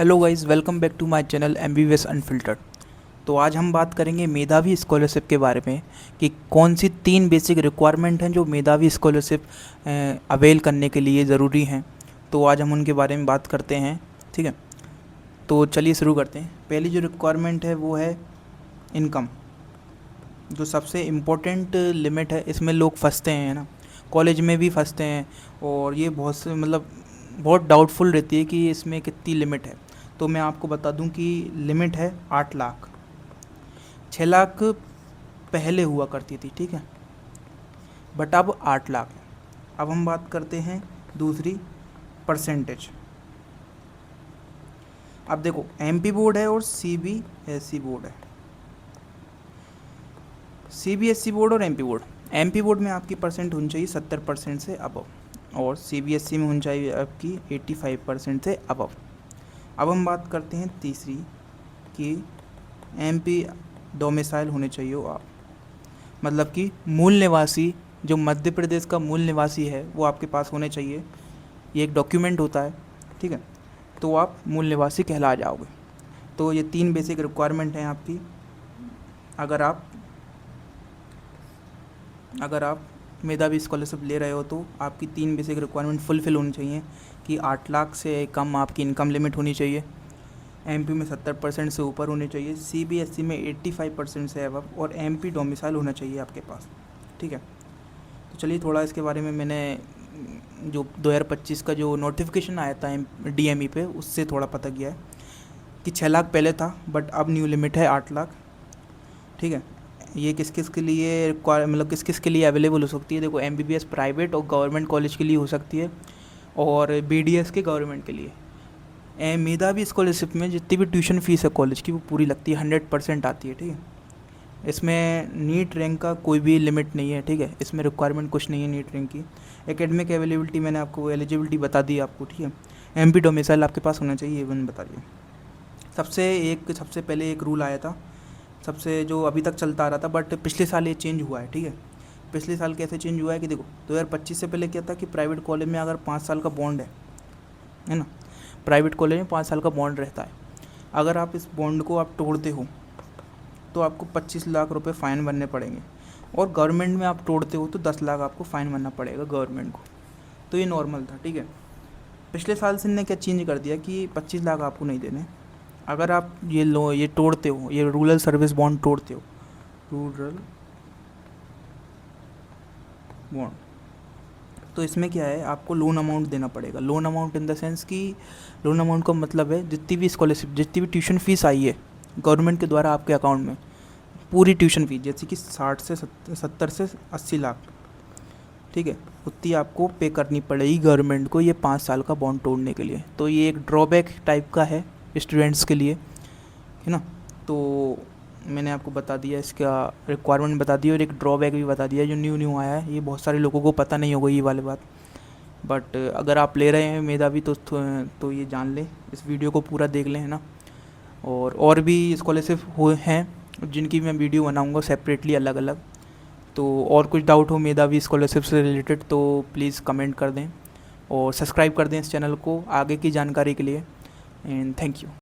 Hello guys, welcome back to my channel MBBS unfiltered. तो आज हम बात करेंगे मेधावी स्कॉलरशिप के बारे में कि कौन सी 3 बेसिक रिक्वायरमेंट हैं जो मेधावी स्कॉलरशिप अवेल करने के लिए ज़रूरी हैं। तो आज हम उनके बारे में बात करते हैं। ठीक है, तो चलिए शुरू करते हैं। पहली जो रिक्वायरमेंट है वो है इनकम, जो सबसे इम्पोर्टेंट लिमिट है। इसमें लोग फंसते हैं ना, कॉलेज में भी फंसते हैं, और ये बहुत से बहुत डाउटफुल रहती है कि इसमें कितनी लिमिट है। तो मैं आपको बता दूं कि लिमिट है 8 लाख। 6 लाख पहले हुआ करती थी, ठीक है, बट अब 8 लाख है। अब हम बात करते हैं दूसरी परसेंटेज। अब देखो, MP बोर्ड है और CBSE बोर्ड है। CBSE बोर्ड और MP बोर्ड, MP बोर्ड में आपकी परसेंट होनी चाहिए 70% से अबव, और CBSE में होनी चाहिए आपकी 85% से अबव। अब हम बात करते हैं तीसरी कि MP डोमिसाइल होने चाहिए हो आप, मतलब कि मूल निवासी, जो मध्य प्रदेश का मूल निवासी है वो आपके पास होने चाहिए। ये एक डॉक्यूमेंट होता है, ठीक है, तो आप मूल निवासी कहला जाओगे। तो ये 3 बेसिक रिक्वायरमेंट हैं आपकी। अगर आप मेधावी स्कॉलरशिप ले रहे हो तो आपकी 3 बेसिक रिक्वायरमेंट फुलफ़िल होनी चाहिए कि 8 लाख से कम आपकी इनकम लिमिट होनी चाहिए, MP में 70% से ऊपर होनी चाहिए, CBSE में 85% से अबव, और MP डोमिसाइल होना चाहिए आपके पास। ठीक है, तो चलिए थोड़ा इसके बारे में मैंने जो 2025 का जो नोटिफिकेशन आया था DME पे, उससे थोड़ा पता किया है कि 6 लाख पहले था, बट अब न्यू लिमिट है 8 लाख। ठीक है, ये किस किस के लिए किस किस के लिए अवेलेबल हो सकती है। देखो, MBBS प्राइवेट और गवर्नमेंट कॉलेज के लिए हो सकती है, और BDS के गवर्नमेंट के लिए। मेधावी स्कॉलरशिप में जितनी भी ट्यूशन फीस है कॉलेज की वो पूरी लगती है, 100% आती है। ठीक है, इसमें नीट रैंक का कोई भी लिमिट नहीं है। ठीक है, इसमें रिक्वायरमेंट कुछ नहीं है नीट रैंक की। एकेडमिक अवेलेबिलिटी मैंने आपको एलिजिबिलिटी बता दी आपको। ठीक है, MP डोमिसाइल आपके पास होना चाहिए, ये मैंने बता दिया। सबसे पहले एक रूल आया था, सबसे जो अभी तक चलता आ रहा था, बट पिछले साल ये चेंज हुआ है। ठीक है, पिछले साल कैसे चेंज हुआ है कि देखो, 2025 से पहले क्या था कि प्राइवेट कॉलेज में अगर 5 साल का बॉन्ड है ना, प्राइवेट कॉलेज में 5 साल का बॉन्ड रहता है। अगर आप इस बॉन्ड को आप तोड़ते हो तो आपको 25 लाख रुपए फ़ाइन भरने पड़ेंगे, और गवर्नमेंट में आप तोड़ते हो तो 10 लाख आपको फ़ाइन भरना पड़ेगा गवर्नमेंट को। तो ये नॉर्मल था। ठीक है, पिछले साल से इन्होंने क्या चेंज कर दिया कि 25 लाख आपको नहीं देने। अगर आप ये तोड़ते हो, ये रूरल सर्विस बॉन्ड तोड़ते हो, रूरल बॉन्ड, तो इसमें क्या है, आपको लोन अमाउंट देना पड़ेगा। Loan amount in the sense कि लोन अमाउंट का मतलब है जितनी भी स्कॉलरशिप, जितनी भी ट्यूशन फीस आई है गवर्नमेंट के द्वारा आपके अकाउंट में, पूरी ट्यूशन फीस, जैसे कि 70 से 80 लाख, ठीक है, उतनी आपको पे करनी पड़ेगी गवर्नमेंट को ये 5 साल का बॉन्ड तोड़ने के लिए। तो ये एक ड्रॉबैक टाइप का है स्टूडेंट्स के लिए, है ना। तो मैंने आपको बता दिया, इसका रिक्वायरमेंट बता दी, और एक ड्रॉबैक भी बता दिया जो न्यू आया है। ये बहुत सारे लोगों को पता नहीं होगा ये वाली बात, बट अगर आप ले रहे हैं मेधावी तो ये जान लें, इस वीडियो को पूरा देख लें, है ना। और भी स्कॉलरशिप हैं जिनकी मैं वीडियो बनाऊंगा सेपरेटली, अलग अलग। तो और कुछ डाउट हो मेधावी स्कॉलरशिप से रिलेटेड तो प्लीज़ कमेंट कर दें, और सब्सक्राइब कर दें इस चैनल को आगे की जानकारी के लिए। And thank you.